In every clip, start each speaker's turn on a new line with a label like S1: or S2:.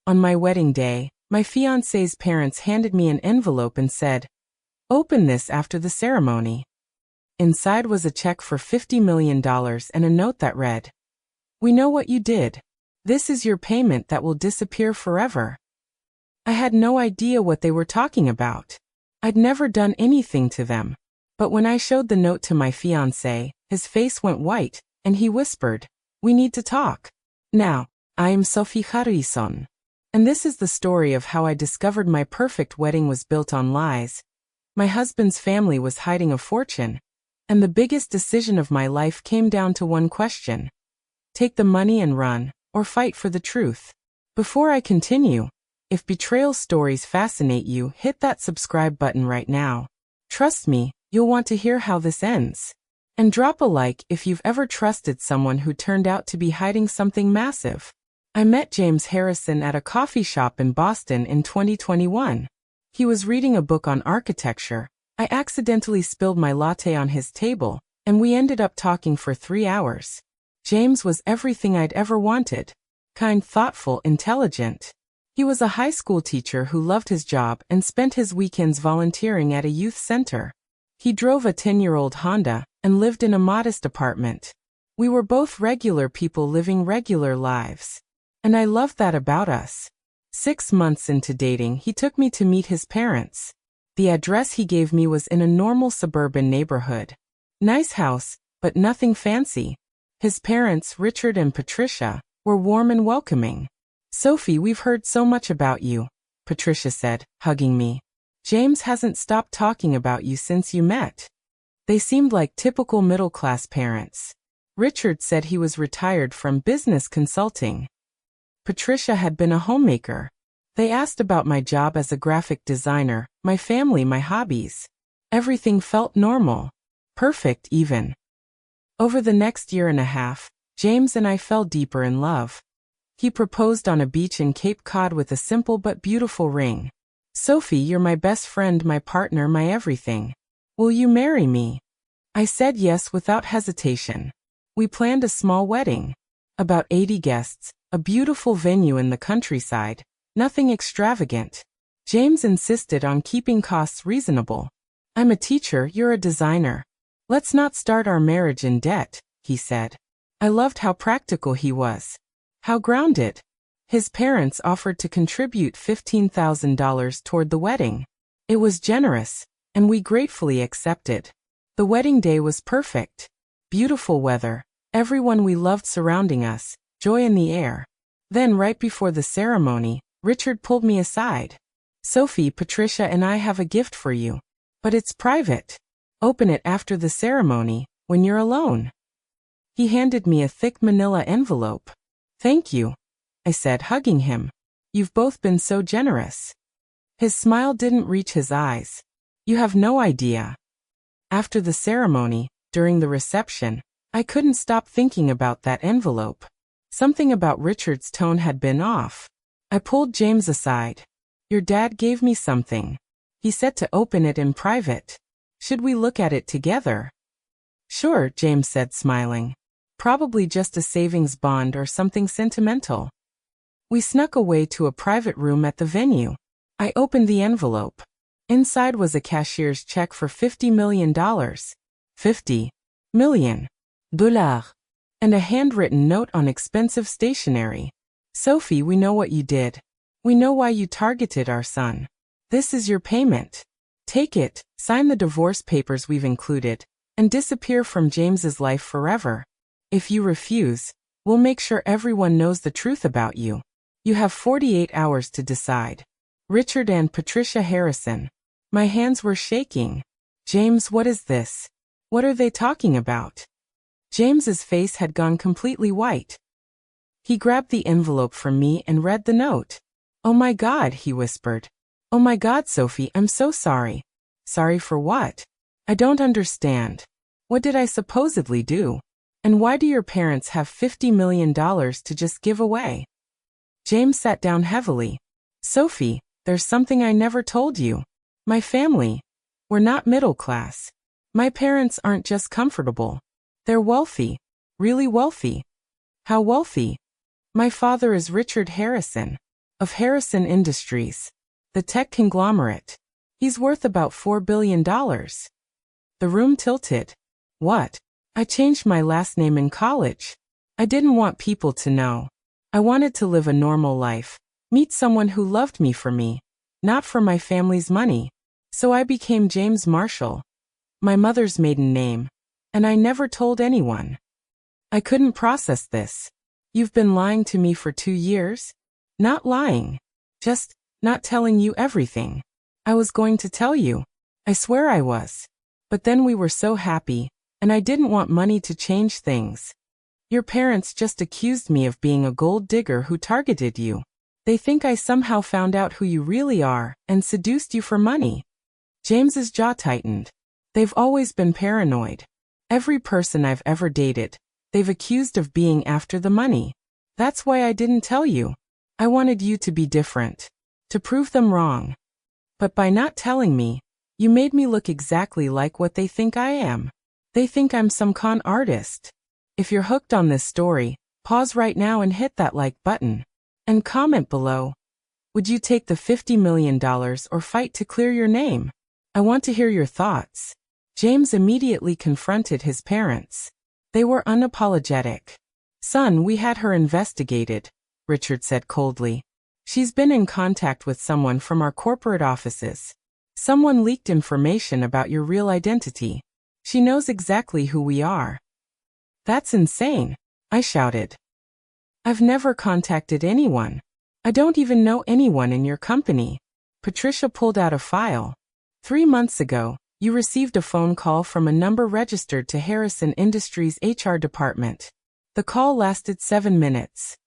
S1: On my wedding day, my fiancé's parents handed me an envelope and said, "Open this after the ceremony." Inside was a check for $50 million and a note that read, "We know what you did. This is your payment that will disappear forever." I had no idea what they were talking about. I'd never done anything to them. But when I showed the note to my fiancé, his face went white, and he whispered, "We need to talk." Now, I am Sophie Harrison. And this is the story of how I discovered my perfect wedding was built on lies. My husband's family was hiding a fortune. And the biggest decision of my life came down to one question. Take the money and run, or fight for the truth. Before I continue, if betrayal stories fascinate you, hit that subscribe button right now. Trust me, you'll want to hear how this ends. And drop a like if you've ever trusted someone who turned out to be hiding something massive. I met James Harrison at a coffee shop in Boston in 2021. He was reading a book on architecture. I accidentally spilled my latte on his table, and we ended up talking for 3 hours. James was everything I'd ever wanted. Kind, thoughtful, intelligent. He was a high school teacher who loved his job and spent his weekends volunteering at a youth center. He drove a 10-year-old Honda and lived in a modest apartment. We were both regular people living regular lives. And I loved that about us. 6 months into dating, he took me to meet his parents. The address he gave me was in a normal suburban neighborhood. Nice house, but nothing fancy. His parents, Richard and Patricia, were warm and welcoming. "Sophie, we've heard so much about you," Patricia said, hugging me. "James hasn't stopped talking about you since you met." They seemed like typical middle-class parents. Richard said he was retired from business consulting. Patricia had been a homemaker. They asked about my job as a graphic designer, my family, my hobbies. Everything felt normal. Perfect, even. Over the next year and a half, James and I fell deeper in love. He proposed on a beach in Cape Cod with a simple but beautiful ring. "Sophie, you're my best friend, my partner, my everything. Will you marry me?" I said yes without hesitation. We planned a small wedding. About 80 guests, a beautiful venue in the countryside, nothing extravagant. James insisted on keeping costs reasonable. "I'm a teacher, you're a designer. Let's not start our marriage in debt," he said. I loved how practical he was. How grounded. His parents offered to contribute $15,000 toward the wedding. It was generous, and we gratefully accepted. The wedding day was perfect. Beautiful weather, everyone we loved surrounding us, joy in the air. Then right before the ceremony, Richard pulled me aside. "Sophie, Patricia and I have a gift for you. But it's private. Open it after the ceremony, when you're alone." He handed me a thick manila envelope. "Thank you," I said, hugging him. "You've both been so generous." His smile didn't reach his eyes. "You have no idea." After the ceremony, during the reception, I couldn't stop thinking about that envelope. Something about Richard's tone had been off. I pulled James aside. "Your dad gave me something. He said to open it in private. Should we look at it together?" "Sure," James said, smiling. "Probably just a savings bond or something sentimental." We snuck away to a private room at the venue. I opened the envelope. Inside was a cashier's check for $50 million. $50 million. And a handwritten note on expensive stationery. "Sophie, we know what you did. We know why you targeted our son. This is your payment. Take it, sign the divorce papers we've included, and disappear from James's life forever. If you refuse, we'll make sure everyone knows the truth about you. You have 48 hours to decide." Richard and Patricia Harrison. My hands were shaking. "James, what is this? What are they talking about?" James's face had gone completely white. He grabbed the envelope from me and read the note. "Oh my God," he whispered. "Oh my God, Sophie, I'm so sorry." "Sorry for what? I don't understand. What did I supposedly do? And why do your parents have $50 million to just give away?" James sat down heavily. "Sophie, there's something I never told you. My family. We're not middle class. My parents aren't just comfortable. They're wealthy. Really wealthy." "How wealthy?" "My father is Richard Harrison. Of Harrison Industries. The tech conglomerate. He's worth about $4 billion. The room tilted. What? I changed my last name in college. I didn't want people to know. I wanted to live a normal life, meet someone who loved me for me, not for my family's money. So I became James Marshall, my mother's maiden name, and I never told anyone. I couldn't process this. You've been lying to me for 2 years? Not lying. Just not telling you everything. I was going to tell you. I swear I was. But then we were so happy, and I didn't want money to change things. Your parents just accused me of being a gold digger who targeted you. They think I somehow found out who you really are and seduced you for money. James's jaw tightened. They've always been paranoid. Every person I've ever dated, they've accused of being after the money. That's why I didn't tell you. I wanted you to be different. To prove them wrong. But by not telling me, you made me look exactly like what they think I am. They think I'm some con artist. If you're hooked on this story, pause right now and hit that like button. And comment below. Would you take the $50 million or fight to clear your name? I want to hear your thoughts. James immediately confronted his parents. They were unapologetic. Son, we had her investigated, Richard said coldly. She's been in contact with someone from our corporate offices. Someone leaked information about your real identity. She knows exactly who we are. That's insane, I shouted. I've never contacted anyone. I don't even know anyone in your company. Patricia pulled out a file. 3 months ago, you received a phone call from a number registered to Harrison Industries' HR department. The call lasted 7 minutes.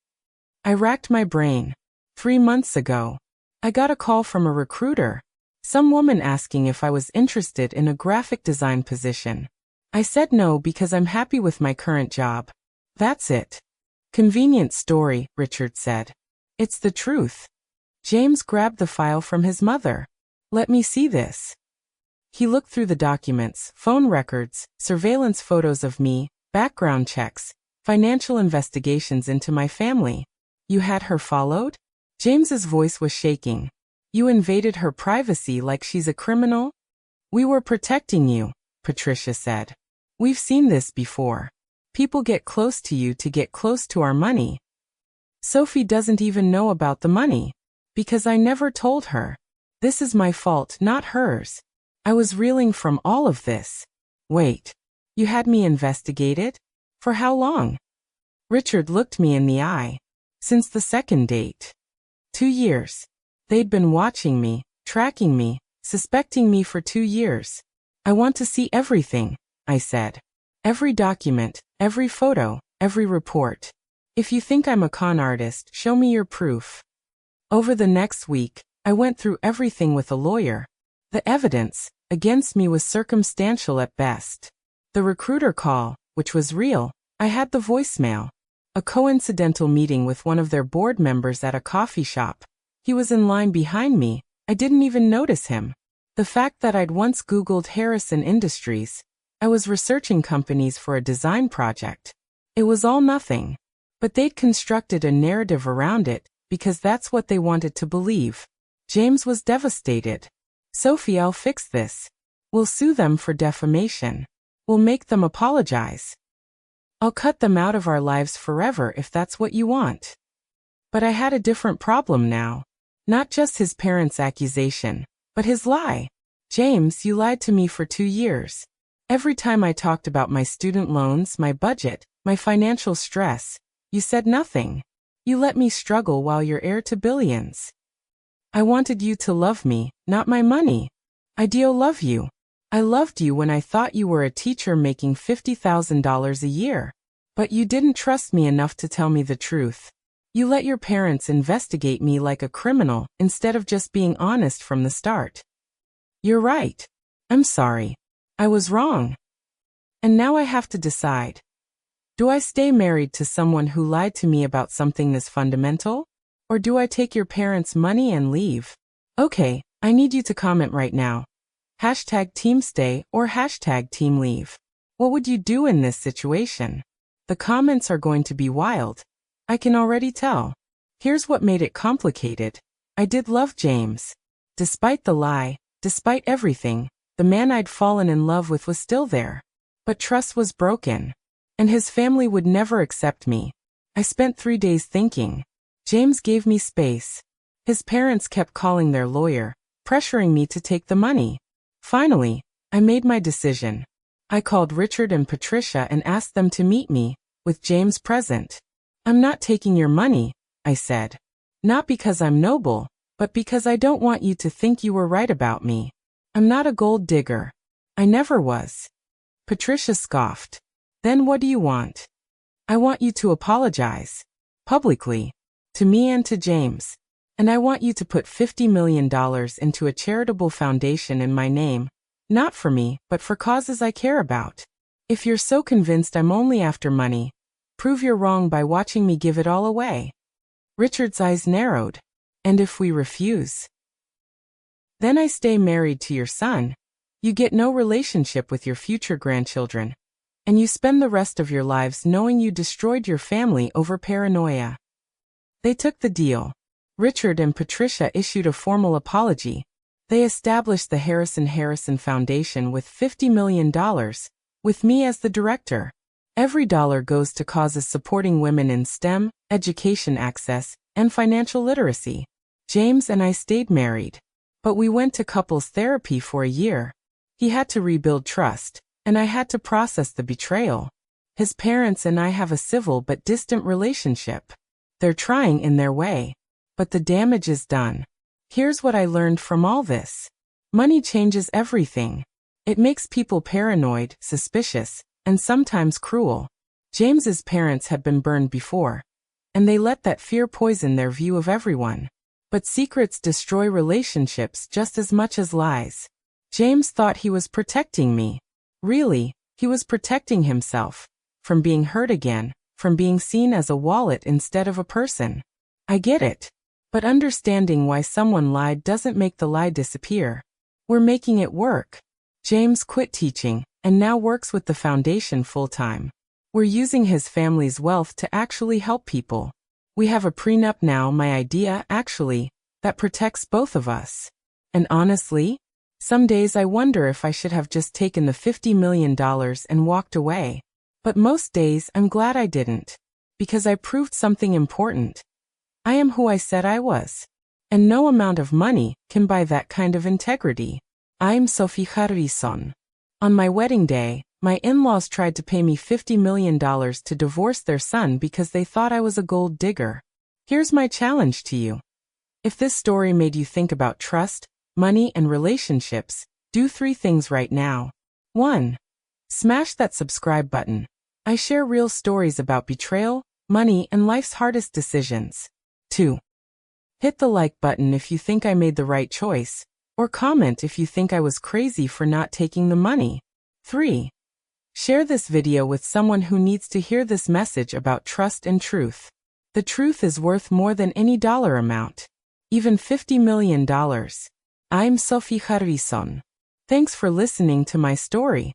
S1: I racked my brain. 3 months ago, I got a call from a recruiter. Some woman asking if I was interested in a graphic design position. I said no because I'm happy with my current job. That's it. Convenient story, Richard said. It's the truth. James grabbed the file from his mother. Let me see this. He looked through the documents, phone records, surveillance photos of me, background checks, financial investigations into my family. You had her followed? James's voice was shaking. You invaded her privacy like she's a criminal? We were protecting you, Patricia said. We've seen this before. People get close to you to get close to our money. Sophie doesn't even know about the money. Because I never told her. This is my fault, not hers. I was reeling from all of this. Wait. You had me investigated? For how long? Richard looked me in the eye. Since the second date. 2 years. They'd been watching me, tracking me, suspecting me for 2 years. I want to see everything, I said. Every document, every photo, every report. If you think I'm a con artist, show me your proof. Over the next week, I went through everything with a lawyer. The evidence against me was circumstantial at best. The recruiter call, which was real, I had the voicemail. A coincidental meeting with one of their board members at a coffee shop. He was in line behind me. I didn't even notice him. The fact that I'd once Googled Harrison Industries. I was researching companies for a design project. It was all nothing. But they'd constructed a narrative around it, because that's what they wanted to believe. James was devastated. Sophie, I'll fix this. We'll sue them for defamation. We'll make them apologize. I'll cut them out of our lives forever if that's what you want. But I had a different problem now. Not just his parents' accusation, but his lie. James, you lied to me for 2 years. Every time I talked about my student loans, my budget, my financial stress, you said nothing. You let me struggle while you're heir to billions. I wanted you to love me, not my money. I do love you. I loved you when I thought you were a teacher making $50,000 a year. But you didn't trust me enough to tell me the truth. You let your parents investigate me like a criminal instead of just being honest from the start. You're right. I'm sorry. I was wrong. And now I have to decide. Do I stay married to someone who lied to me about something this fundamental? Or do I take your parents' money and leave? Okay, I need you to comment right now. #TeamStay or #TeamLeave. What would you do in this situation? The comments are going to be wild. I can already tell. Here's what made it complicated. I did love James. Despite the lie, despite everything, the man I'd fallen in love with was still there. But trust was broken. And his family would never accept me. I spent 3 days thinking. James gave me space. His parents kept calling their lawyer, pressuring me to take the money. Finally, I made my decision. I called Richard and Patricia and asked them to meet me, with James present. I'm not taking your money, I said. Not because I'm noble, but because I don't want you to think you were right about me. I'm not a gold digger. I never was. Patricia scoffed. Then what do you want? I want you to apologize. Publicly. To me and to James. And I want you to put $50 million into a charitable foundation in my name. Not for me, but for causes I care about. If you're so convinced I'm only after money, prove you're wrong by watching me give it all away. Richard's eyes narrowed. And if we refuse? Then I stay married to your son. You get no relationship with your future grandchildren. And you spend the rest of your lives knowing you destroyed your family over paranoia. They took the deal. Richard and Patricia issued a formal apology. They established the Harrison Foundation with $50 million, with me as the director. Every dollar goes to causes supporting women in STEM, education access, and financial literacy. James and I stayed married. But we went to couples therapy for a year. He had to rebuild trust, and I had to process the betrayal. His parents and I have a civil but distant relationship. They're trying in their way. But the damage is done. Here's what I learned from all this. Money changes everything. It makes people paranoid, suspicious, and sometimes cruel. James's parents had been burned before, and they let that fear poison their view of everyone. But secrets destroy relationships just as much as lies. James thought he was protecting me. Really, he was protecting himself. From being hurt again, from being seen as a wallet instead of a person. I get it. But understanding why someone lied doesn't make the lie disappear. We're making it work. James quit teaching, and now works with the foundation full-time. We're using his family's wealth to actually help people. We have a prenup now, my idea, actually, that protects both of us. And honestly, some days I wonder if I should have just taken the $50 million and walked away. But most days I'm glad I didn't. Because I proved something important. I am who I said I was. And no amount of money can buy that kind of integrity. I'm Sophie Harrison. On my wedding day, my in-laws tried to pay me $50 million to divorce their son because they thought I was a gold digger. Here's my challenge to you. If this story made you think about trust, money, and relationships, do 3 things right now. 1. Smash that subscribe button. I share real stories about betrayal, money, and life's hardest decisions. 2. Hit the like button if you think I made the right choice, or comment if you think I was crazy for not taking the money. 3. Share this video with someone who needs to hear this message about trust and truth. The truth is worth more than any dollar amount. Even $50 million. I'm Sophie Harrison. Thanks for listening to my story.